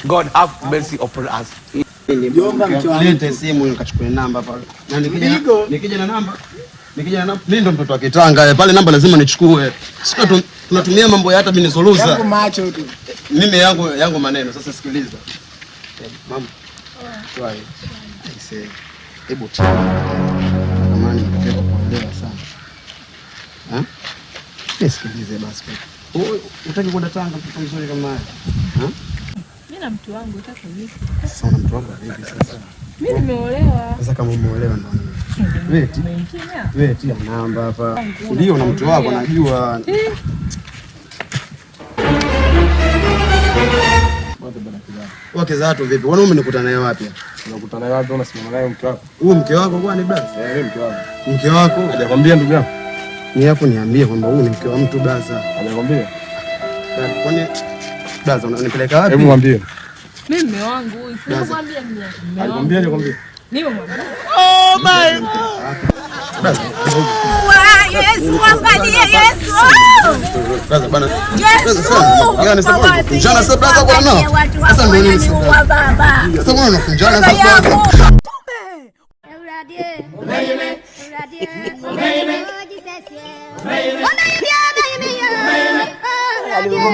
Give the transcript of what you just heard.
God have mercy upon us. Jomba mkiwalete simu nikachukue namba pale. Na nikija na namba mimi ndo mtoto wa Kitanga pale, namba lazima nichukue. Sio tunatumia mambo ya hata binizoluza. Yangu macho tu. Mimi yangu maneno. Sasa sikiliza. Mama. Twai. Aise. Hebu amani ndio kuelewa sana. Nisikilize basi. Unataka kwenda Tanga mtoto mzuri kama haya? Mimi na mtu wangu nataka vipi? Sasa na mtu wangu vipi sasa? Mimi nimeolewa. Sasa kama umeolewa ndo nini? Wewe tia namba hapa. Ndio na mtu wako najua. Wake za watu vipi? Wanaume nikutana naye wapi? Unakutana naye wapi? Unasimama naye mke wako? Huyu mke wako kwani basi? Mimi mke wako. Mke wako? Hajakwambia ndugu yangu? Ni hapo niambie kwamba huyu ni mke wa mtu basa. Hajakwambia? Kwani basa unanipeleka wapi? Hebu mwambie. Mimi mume wangu huyu, sikwambia mimi. Alikwambia nikwambie. Nimemwambia. Oh my God. Yesu, angalia Yesu. Basa bana. Yesu. Yaani sasa kunjana sasa basa kwa nao. Sasa ndio nini sasa? Baba. Sasa mbona unakunjana sasa? Baby.